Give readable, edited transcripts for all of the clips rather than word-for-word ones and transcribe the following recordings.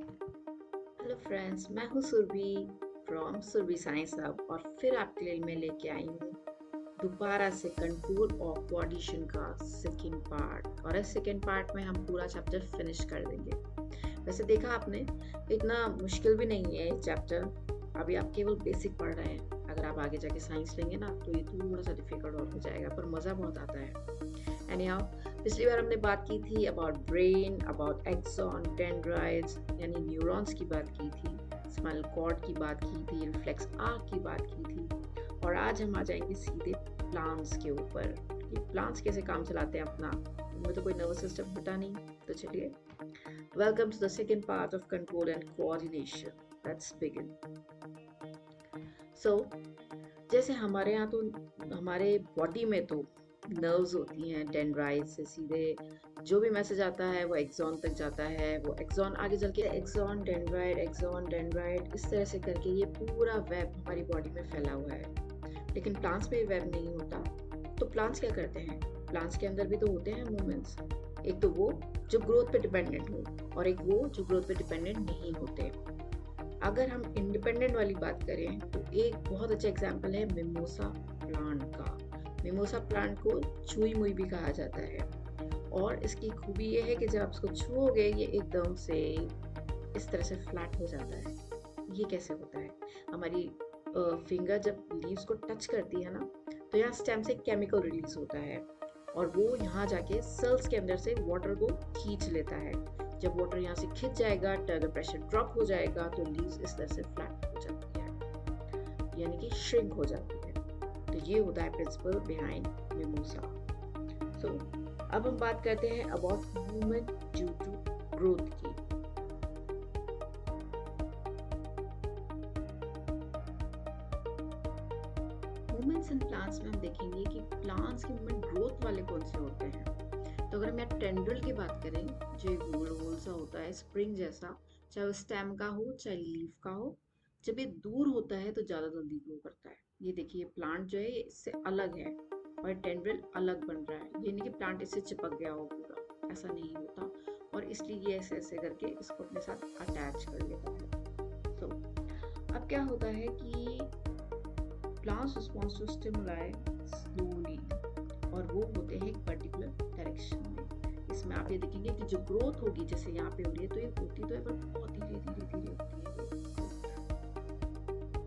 Hello friends, मैं हूँ Surabhi from Surabhi science hub और फिर आपके लिए मैं लेके आई हूँ दोबारा से कंट्रोल ऑफ कोऑर्डिनेशन का सेकंड पार्ट। और इस सेकंड पार्ट में हम पूरा चैप्टर फिनिश कर देंगे। वैसे देखा आपने, इतना मुश्किल भी नहीं है ये चैप्टर। अभी आप केवल बेसिक पढ़ रहे हैं। अगर आप आगे जाके साइंस लेंगे ना तो ये थोड़ा सा डिफिकल्ट और हो जाएगा, पर मज़ा बहुत आता है। एनीहाउ, पिछली बार हमने बात की थी about brain, about axon, dendrites यानी न्यूरॉन्स की बात की थी, स्पाइनल कॉर्ड की बात की थी, रिफ्लेक्स आर्क की बात की थी। और आज हम आ जाएंगे सीधे प्लांट्स के ऊपर कि प्लांट्स कैसे काम चलाते हैं अपना। उनमें तो कोई नर्वस सिस्टम होता नहीं। तो चलिए, welcome to the second part of control and coordination. Let's begin. So जैसे हमारे यहाँ तो हमारे बॉडी में तो नर्व्स होती हैं, डेंड्राइट से सीधे जो भी मैसेज आता है वो एक्सॉन तक जाता है। वो एक्सॉन आगे चल के एक्सॉन डेंड्राइट इस तरह से करके ये पूरा वेब हमारी बॉडी में फैला हुआ है। लेकिन प्लांट्स में ये वेब नहीं होता। तो प्लांट्स क्या करते हैं? प्लांट्स के अंदर भी तो होते हैं मूवमेंट्स। एक तो वो जो ग्रोथ पे डिपेंडेंट हो और एक वो जो ग्रोथ पे डिपेंडेंट नहीं होते। अगर हम इंडिपेंडेंट वाली बात करें तो एक बहुत अच्छा एग्जांपल है मिमोसा प्लांट का। मिमोसा प्लांट को छुई मुई भी कहा जाता है। और इसकी खूबी ये है कि जब आप इसको छुओगे ये एकदम से इस तरह से फ्लैट हो जाता है। ये कैसे होता है? हमारी फिंगर जब लीव्स को टच करती है ना, तो यहाँ स्टेम से केमिकल रिलीज होता है और वो यहाँ जाके सेल्स के अंदर से वाटर को खींच लेता है। जब वाटर यहाँ से खिंच जाएगा, टर्गर प्रेशर ड्रॉप हो जाएगा, तो लीव्स इस तरह से फ्लैट हो जाती है, यानी कि श्रिंक हो जाती है। तो ये होता है प्रिंसिपल बिहाइंड मिमोसा। सो अब हम बात करते हैं about movement due to growth की। मूवमेंट्स इन प्लांट्स में हम देखेंगे कि प्लांट्स के मूवमेंट ग्रोथ वाले कौन से होते हैं। तो अगर हम यहाँ टेंड्रिल की बात करें, जो एक गोल गोल सा होता है स्प्रिंग जैसा, चाहे वो स्टेम का हो चाहे लीफ का हो, जब ये दूर होता है तो ज़्यादा जल्दी ग्रो करता है। ये देखिए, प्लांट जो है ये इससे अलग है और टेंड्रिल अलग बन रहा है। ये नहीं कि प्लांट इससे चिपक गया हो पूरा, ऐसा नहीं होता। और इसलिए ये ऐसे ऐसे करके इसको अपने साथ अटैच कर लेता है। तो अब क्या होता है कि plants response to stimuli slowly, और वो होते हैं एक पर्टिकुलर डायरेक्शन में। इसमें आप ये देखेंगे कि जो ग्रोथ होगी, जैसे यहाँ पे हो रही है, तो ये होती तो है पर बहुत धीरे धीरे धीरे होती है।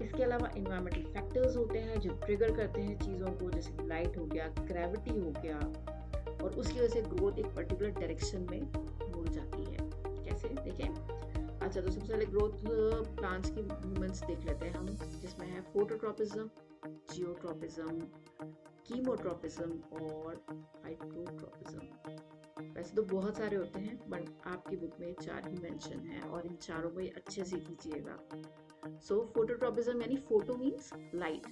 इसके अलावा इन्वायरमेंटल फैक्टर्स होते हैं जो ट्रिगर करते हैं चीज़ों को, जैसे कि लाइट हो गया, ग्रेविटी हो गया, और उसकी वजह से ग्रोथ एक पर्टिकुलर डायरेक्शन में मुड़ जाती है। कैसे देखें? अच्छा, तो सबसे पहले ग्रोथ प्लांट्स की मूवमेंट्स देख लेते हैं हम, जिसमें है फोटोट्रोपिज्म, जियोट्रोपिज्म, कीमोट्रोपिज्म और हाइड्रोट्रोपिज्म। वैसे तो बहुत सारे होते हैं, बट आपकी बुक में 4 ही मेंशन है और इन चारों को अच्छे से कीजिएगा। सो फोटोट्रोपिज्म यानी फोटो मीन्स लाइट,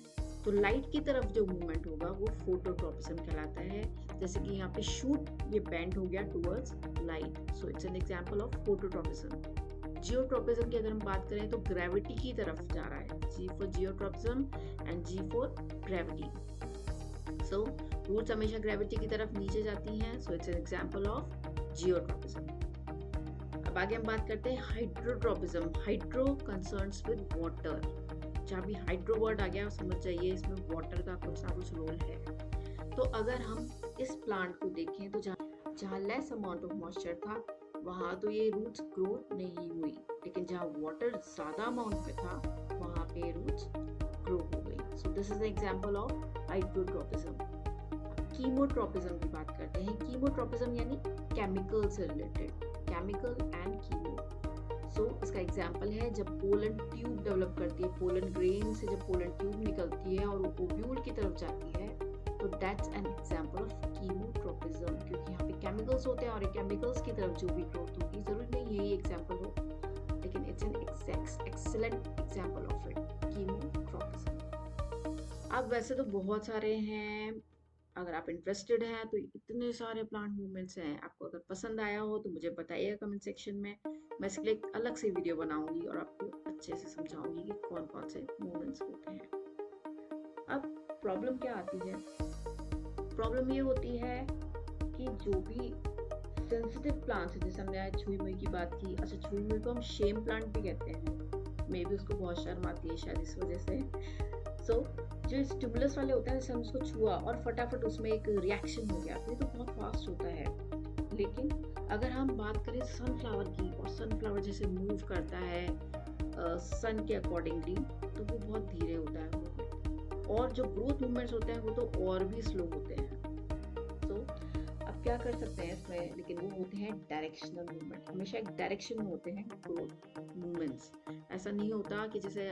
तो लाइट की तरफ जो मूवमेंट होगा वो फोटोट्रोपिज्म कहलाता है। जैसे कि यहाँ पे शूट, ये बेंड हो गया towards light, so it's an example of phototropism. Geotropism की अगर हम बात करें तो ग्रेविटी की तरफ जा रहा है, G for geotropism and G for gravity. So roots हमेशा ग्रेविटी की तरफ नीचे जाती हैं, so it's an example of geotropism. अब आगे हम बात करते हैं hydrotropism. Hydro concerns with water. जहाँ भी हाइड्रो वर्ड आ गया समझ जाइए इसमें वाटर का कुछ ना कुछ रोल है। तो अगर हम इस प्लांट को देखें तो जहाँ लेस अमाउंट ऑफ मॉइस्चर था वहाँ तो ये रूट्स ग्रो नहीं हुई, लेकिन जहाँ वाटर ज्यादा अमाउंट में था वहाँ पे रूट्स ग्रो हो गई। So this is an example of hydrotropism. Chemotropism की बात करते हैं। कीमोट्रोपिज्म यानी केमिकल से रिलेटेड, केमिकल एंड कीमो। सो इसका एग्जांपल है जब पोलन ट्यूब डेवलप करती है, पोलन ग्रेन से जब पोलन ट्यूब निकलती है और वो ओव्यूल की तरफ जाती है, तो that's an example of chemotropism, क्योंकि यहाँ पे केमिकल्स होते हैं और केमिकल्स की तरफ जो भी ग्रोथ होगी, जरूरी नहीं यही एग्जांपल हो, लेकिन it's an excellent example of it, chemotropism. अब वैसे तो बहुत सारे हैं, अगर आप इंटरेस्टेड हैं तो इतने सारे प्लांट मूवमेंट्स हैं। आपको अगर पसंद आया हो तो मुझे बताइएगा कमेंट सेक्शन में। मैं इसके लिए एक अलग से वीडियो बनाऊंगी और आपको अच्छे से समझाऊंगी कि कौन कौन से मूवमेंट्स होते हैं। अब प्रॉब्लम क्या आती है? प्रॉब्लम ये होती है कि जो भी सेंसिटिव प्लांट्स, जैसे हमने आज छुई मुई की बात की। अच्छा, छुई मुई को हम शेम प्लांट भी कहते हैं, मे बी उसको बहुत शर्म आती है शायद इस वजह से। सो जो स्टिमुलस वाले होते हैं, जैसे हम उसको छुआ और फटाफट उसमें एक रिएक्शन हो गया, तो ये तो बहुत फास्ट होता है। लेकिन अगर हम बात करें सनफ्लावर की, और सनफ्लावर जैसे मूव करता है सन के अकॉर्डिंगली, तो वो बहुत धीरे होता है मूवमेंट, और जो ग्रोथ मूवमेंट्स होते हैं वो तो और भी स्लो होते हैं। सो अब क्या कर सकते हैं इसमें, लेकिन वो होते हैं डायरेक्शनल मूवमेंट, हमेशा एक डायरेक्शन में होते हैं ग्रोथ मूवमेंट्स। ऐसा नहीं होता कि जैसे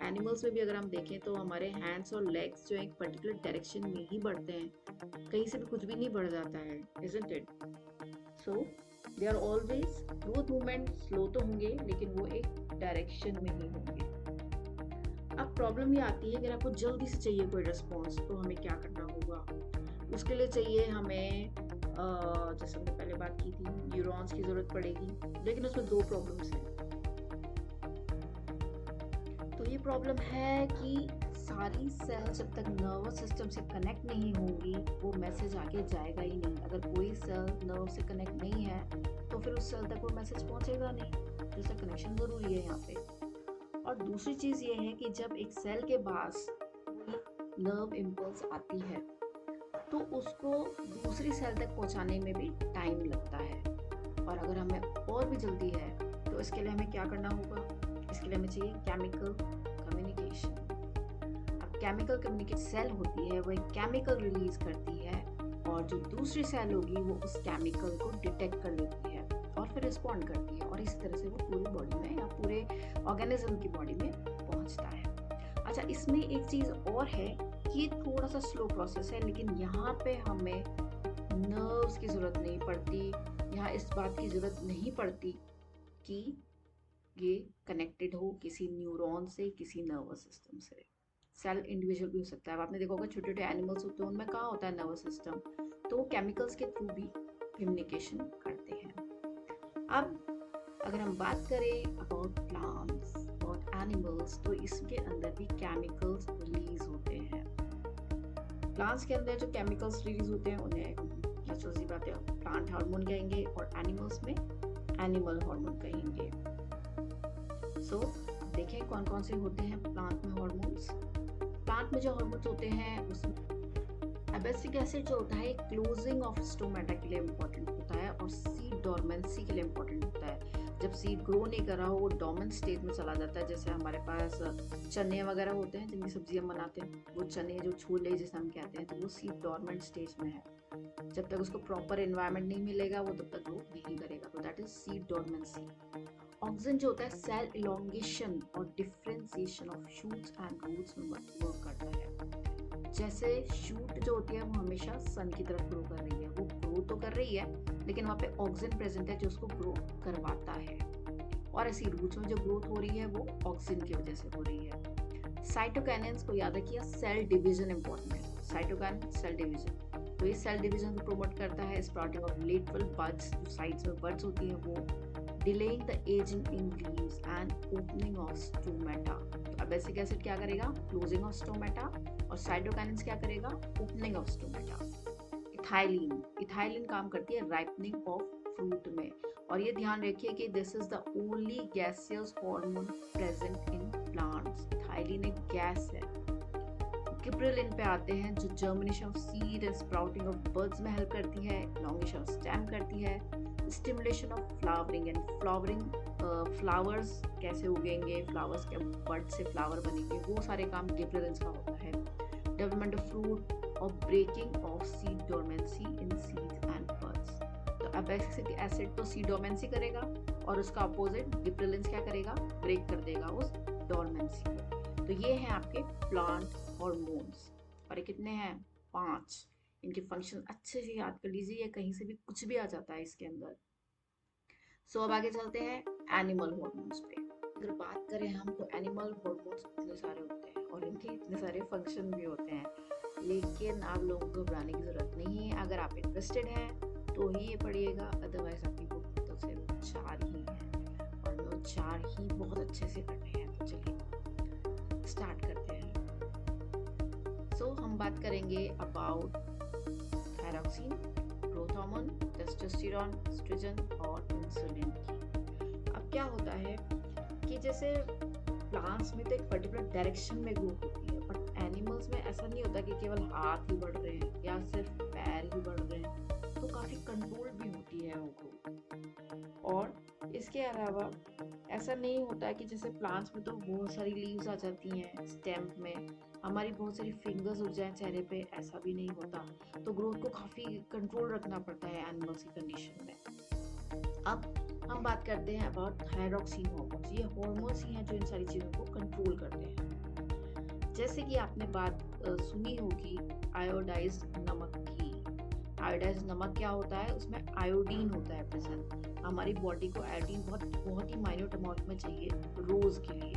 एनिमल्स में भी अगर हम देखें तो हमारे हैंड्स और लेग्स जो एक पर्टिकुलर डायरेक्शन में ही बढ़ते हैं, कहीं से भी कुछ भी नहीं बढ़ जाता है, isn't it? So they are always, growth movement slow तो होंगे लेकिन वो एक डायरेक्शन में ही होंगे। अब प्रॉब्लम ये आती है, अगर आपको जल्दी से चाहिए कोई रिस्पॉन्स, तो हमें क्या करना होगा? उसके लिए चाहिए हमें जैसे हमने पहले बात की थी, न्यूरॉन्स की जरूरत पड़ेगी। लेकिन उसमें दो प्रॉब्लम्स हैं। तो ये प्रॉब्लम है कि सारी सेल जब तक नर्वस सिस्टम से कनेक्ट नहीं होंगी, वो मैसेज आगे जाएगा ही नहीं। अगर कोई सेल नर्व से कनेक्ट नहीं है तो फिर उस सेल तक वो मैसेज पहुंचेगा नहीं, तो इसका कनेक्शन जरूरी है यहाँ पे। और दूसरी चीज ये है कि जब एक सेल के पास नर्व इम्पल्स आती है, तो उसको दूसरी सेल तक पहुंचाने में भी टाइम लगता है। और अगर हमें और भी जल्दी है, तो इसके लिए हमें क्या करना होगा? इसके लिए हमें चाहिए केमिकल कम्युनिकेशन। अब केमिकल कम्युनिकेशन, सेल होती है वो एक केमिकल रिलीज करती है, और जो दूसरी सेल होगी वो उस केमिकल को डिटेक्ट कर लेती है और फिर रिस्पॉन्ड करती है, और इसी तरह से वो पूरी बॉडी में या पूरे ऑर्गेनिज्म की बॉडी में पहुंचता है। अच्छा, इसमें एक चीज और है कि ये थोड़ा सा स्लो प्रोसेस है, लेकिन यहाँ पे हमें नर्व्स की जरूरत नहीं पड़ती, यहाँ इस बात की जरूरत नहीं पड़ती कि ये कनेक्टेड हो किसी न्यूरॉन से, किसी नर्वस सिस्टम से। सेल इंडिविजुअल भी हो सकता है। आपने देखा होगा छोटे छोटे एनिमल्स होते हैं, उनमें कहाँ होता है नर्वस सिस्टम, तो वो केमिकल्स के थ्रू भी कम्युनिकेशन करते हैं। अब अगर हम बात करें अबाउट प्लांट्स और एनिमल्स, तो इसके अंदर भी केमिकल्स रिलीज होते हैं। प्लांट्स के अंदर जो केमिकल्स रिलीज होते हैं उन्हें नेचुरल सी बात है प्लांट हार्मोन कहेंगे, और एनिमल्स में एनिमल हार्मोन कहेंगे। सो देखें कौन कौन से होते हैं प्लांट में हार्मोन्स। प्लांट में जो हार्मोन्स होते हैं उसमें एब्सिक एसिड जो होता है क्लोजिंग ऑफ स्टोमेटा के लिए इम्पोर्टेंट होता है, और सीड डोरमेंसी के लिए इम्पोर्टेंट होता है। जब सीड ग्रो नहीं कर रहा हो, वो डोर्मेंट स्टेज में चला जाता है। जैसे हमारे पास चने वगैरह होते हैं जिनकी सब्जी हम बनाते हैं, वो चने जो छोले जिसे हम कहते हैं, तो वो सीड डोरमेंट स्टेज में है। जब तक उसको प्रॉपर एनवायरनमेंट नहीं मिलेगा वो तब तक ग्रो नहीं करेगा, तो that is seed dormancy. Oxygen जो होता है सेल इलोंगेशन और differentiation of shoots and roots में वर्क करता है। जैसे शूट जो होती है वो हमेशा सन की तरफ ग्रो कर रही है, वो ग्रो तो कर रही है लेकिन वहाँ पे ऑक्सीजन प्रेजेंट है जो उसको ग्रो करवाता है। और ऐसी रूट्स में जो ग्रोथ हो रही है वो ऑक्सीजन की वजह से हो रही है। साइटोकाइनेंस को याद रखिए, सेल डिवीजन इंपॉर्टेंट है। साइटोकाइनेंस सेल डिवीजन, तो ये सेल डिवीजन को प्रमोट करता है। स्प्राउटिंग ऑफ लेटरल बड्स, जो साइड्स में बड्स होती है वो, delaying the aging in leaves and opening of stomata। तो एब्सिक एसिड क्या करेगा? क्लोजिंग ऑफ स्टोमेटा, और साइटोकाइनेंस क्या करेगा? Opening of stomata. इथाइलिन काम करती है राइपनिंग ऑफ फ्रूट में। और ये ध्यान रखिए कि this is the only gaseous hormone present in plants. Ethylene एक गैस है। गिबरेलिन पे आते हैं जो germination of seed and sprouting of buds में हेल्प करती है, एलोंगेशन ऑफ स्टेम करती है, stimulation of flowering and flowers कैसे उगेंगे, फ्लावर्स के बर्ड से फ्लावर बनेंगे, वो सारे काम गिबरेलिन्स का होता है। डेवलपमेंट ऑफ फ्रूट और breaking of seed dormancy in seeds and birds. तो एब्सिक एसिड तो सीड डोरमेंसी करेगा, और उसका अपोजिट गिबरेलिन्स क्या करेगा? ब्रेक कर देगा उस डोरमेंसी को। तो ये हैं आपके प्लांट हार्मोन्स, और ये कितने हैं? 5। इनके फंक्शन अच्छे से याद कर लीजिए, या कहीं से भी कुछ भी आ जाता है इसके अंदर। सो अब आगे चलते हैं एनिमल हार्मोन्स पे। अगर बात करें हम, तो एनिमल हार्मोन्स इतने सारे होते हैं और इनके इतने सारे फंक्शन भी होते हैं, लेकिन आप लोगों को घबराने की जरूरत नहीं है। अगर आप इंटरेस्टेड हैं तो ही ये पढ़िएगा, अदरवाइज आपकी बुक तो सिर्फ 4 ही है, और वो 4 ही बहुत अच्छे से करने हैं। तो चलिए स्टार्ट करते हैं। सो हम बात करेंगे about thyroxine, growth hormone, testosterone, estrogen और इंसुलिन की। अब क्या होता है कि जैसे प्लांट्स में तो एक पर्टिकुलर डायरेक्शन में ग्रोथ होती है, बट एनिमल्स में ऐसा नहीं होता कि केवल हाथ ही बढ़ रहे हैं या सिर्फ पैर ही बढ़ रहे हैं, तो काफी कंट्रोल भी होती है वो ग्रोथ। और इसके अलावा ऐसा नहीं होता है कि जैसे प्लांट्स में तो बहुत सारी लीव्स आ जाती हैं स्टेम में, हमारी बहुत सारी फिंगर्स उग जाए चेहरे पे, ऐसा भी नहीं होता। तो ग्रोथ को काफी कंट्रोल रखना पड़ता है एनिमल्स की कंडीशन में। अब हम बात करते हैं अबाउट थायरॉक्सिन हार्मोन्स। ये हार्मोन्स ही हैं जो इन सारी चीजों को कंट्रोल करते हैं। जैसे कि आपने बात सुनी होगी आयोडाइज्ड नमक की। आयोडाइज्ड नमक क्या होता है, उसमें आयोडीन होता है प्रेजेंट। हमारी बॉडी को आयोडीन बहुत बहुत ही माइन्यूट अमाउंट में चाहिए रोज के लिए।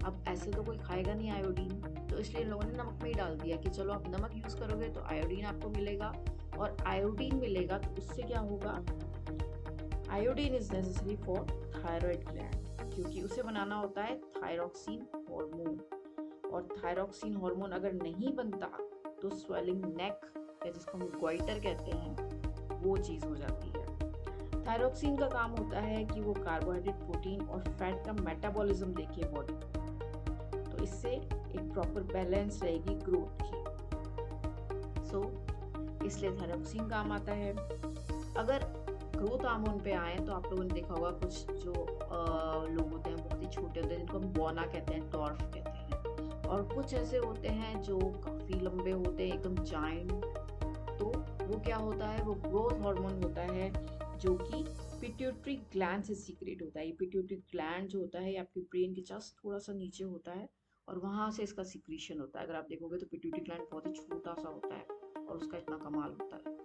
अब ऐसे तो कोई खाएगा नहीं आयोडीन, तो इसलिए लोगों ने नमक में ही डाल दिया कि चलो आप नमक यूज करोगे तो आयोडीन आपको मिलेगा, और आयोडीन मिलेगा तो उससे क्या होगा, iodine is necessary for thyroid gland, क्योंकि उसे बनाना होता है थायरॉक्सिन हार्मोन। और थायरॉक्सिन हार्मोन अगर नहीं बनता तो स्वेलिंग नेक, या जिसको हम गोइटर कहते हैं, वो चीज हो जाती है। थायरॉक्सिन का काम होता है कि वो कार्बोहाइड्रेट, प्रोटीन और फैट का मेटाबॉलिज्म देखिए बॉडी, तो इससे एक प्रॉपर बैलेंस रहेगी ग्रोथ की। इसलिए थायरॉक्सिन काम आता है। अगर ग्रोथ हार्मोन पे आए तो आप लोगों ने देखा होगा कुछ जो लोग होते हैं बहुत ही छोटे होते हैं, जिनको हम बॉना कहते हैं, डॉर्फ कहते हैं, और कुछ ऐसे होते हैं जो काफी लंबे होते हैं, एकदम जायंट। तो वो क्या होता है, वो ग्रोथ हार्मोन होता है जो कि पिट्यूटरी ग्लैंड से सीक्रेट होता है। ये पिट्यूटरी ग्लैंड जो होता है ये आपके ब्रेन के जस्ट थोड़ा सा नीचे होता है, और वहां से इसका सीक्रेशन होता है। अगर आप देखोगे तो पिट्यूटरी ग्लैंड बहुत ही छोटा सा होता है और उसका इतना कमाल होता है।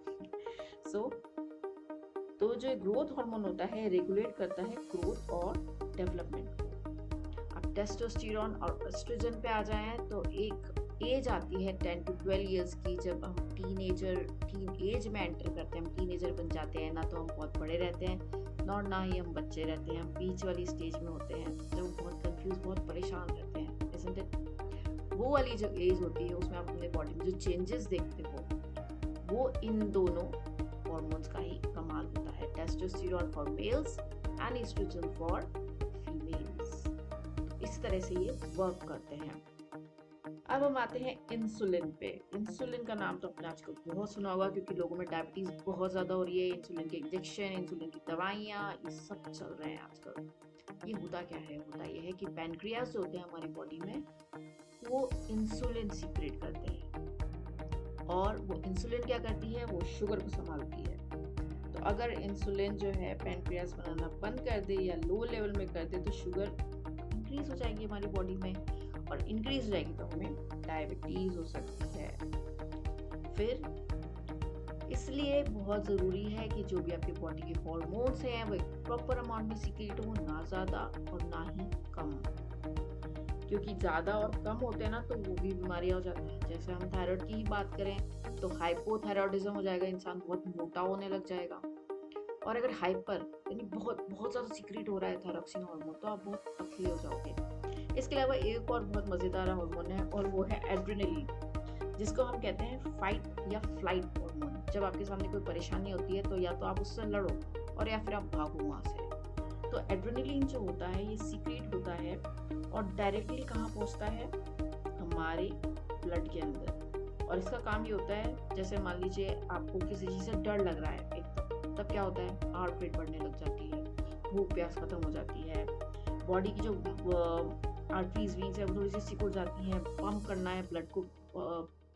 तो जो ग्रोथ हार्मोन होता है रेगुलेट करता है ग्रोथ और डेवलपमेंट को। अब टेस्टोस्टेरोन और एस्ट्रोजन पे आ जाएं तो एक एज आती है 10 to 12 इयर्स की, जब हम टीन एज में एंटर करते हैं, हम टीनेजर बन जाते हैं। ना तो हम बहुत बड़े रहते हैं और ना ही हम बच्चे रहते हैं, हम बीच वाली स्टेज में होते हैं जब बहुत कंफ्यूज, बहुत परेशान रहते हैं, isn't it? वो वाली जो एज होती है उसमें आप अपने बॉडी में जो चेंजेस देखते हो वो इन दोनों हार्मोन्स का ही कमाल होता है। Testosterone for males and estrogen for females. इस तरह से ये वर्क करते हैं। अब हम आते हैं इंसुलिन पे। इंसुलिन का नाम तो आपने आजकल बहुत सुना होगा, क्योंकि लोगों में डायबिटीज बहुत ज्यादा हो रही है। इंसुलिन के इंजेक्शन, इंसुलिन की दवाइयाँ, ये सब चल रहे हैं आजकल। ये होता क्या है, होता ये है कि पैनक्रियास जो होते हैं हमारी बॉडी में, वो इंसुलिन सीक्रेट करते हैं, और वो इंसुलिन क्या करती है, वो शुगर को संभालती है। तो अगर इंसुलिन जो है पैनक्रियास बनाना बंद कर दे या लो लेवल में कर दे तो शुगर इंक्रीज हो जाएगी हमारी बॉडी में, और इंक्रीज हो जाएगी तो हमें डायबिटीज हो सकती है। फिर इसलिए बहुत जरूरी है कि जो भी आपकी बॉडी के हार्मोन्स हैं वो एक प्रॉपर अमाउंट में सीक्रेट हो, ना ज्यादा और ना ही कम, क्योंकि ज्यादा और कम होते हैं ना तो वो भी बीमारियां हो जाती हैं। जैसे हम थायराइड की ही बात करें तो हाइपोथायरॉइडिज्म हो जाएगा, इंसान बहुत मोटा होने लग जाएगा। और अगर हाइपर यानी बहुत बहुत ज्यादा सीक्रेट हो रहा है थायरॉक्सिन हार्मोन, तो आप बहुत पतले हो जाओगे। इसके अलावा एक और बहुत मजेदार हार्मोन है, और वो है एड्रेनलिन, जिसको हम कहते हैं फाइट या फ्लाइट हार्मोन। जब आपके सामने कोई परेशानी होती है तो या तो आप उससे लड़ो और या फिर आप भागो वहां से। तो एड्रेनलिन जो होता है ये सीक्रेट होता है और डायरेक्टली कहाँ पहुंचता है, हमारे ब्लड के अंदर। और इसका काम ये होता है, जैसे मान लीजिए आपको किसी चीज से डर लग रहा है एकदम, तब क्या होता है, हार्ट रेट बढ़ने लग जाती है, भूख प्यास खत्म हो जाती है, बॉडी की जो आर्टरीज वीन्स है वो थोड़ी सी सिकुड़ जाती हैं, पंप करना है ब्लड को,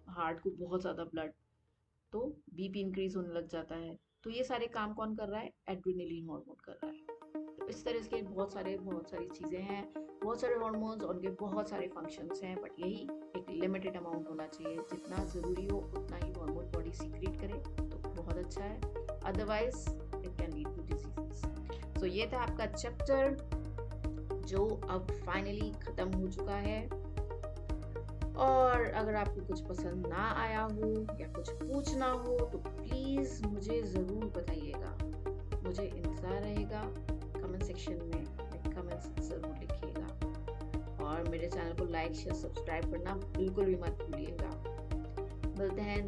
हार्ट को बहुत ज्यादा ब्लड, तो बीपी इंक्रीज होने लग जाता है। तो ये सारे काम कौन कर रहा है, एड्रेनलिन हार्मोन कर रहा है। तो इस तरह के बहुत सारी चीजें हैं, बहुत सारे हार्मोन्स, उनके बहुत सारे फंक्शंस हैं, बट यही एक लिमिटेड अमाउंट होना चाहिए। जितना जरूरी हो उतना ही हार्मोन बॉडी सीक्रेट करे तो बहुत अच्छा है, otherwise it can lead to diseases. So ये था आपका चैप्टर जो अब फाइनली खत्म हो चुका है। और अगर आपको कुछ पसंद ना आया हो या कुछ पूछना हो तो प्लीज मुझे जरूर बताइएगा, मुझे इंतजार रहेगा। कमेंट सेक्शन में कमेंट्स जरूर लिखिएगा, और मेरे चैनल को लाइक शेयर सब्सक्राइब करना बिल्कुल भी मत भूलिएगा। मिलते हैं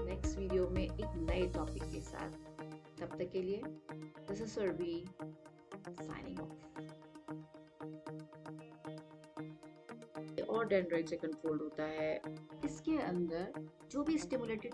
नेक्स्ट नेक्स्ट वीडियो में एक नए टॉपिक के साथ। तब तक के लिए this is Surabhi signing off. और डेंड्राइट से कंट्रोल होता है। इसके अंदर जो भी स्टिमुलेटेड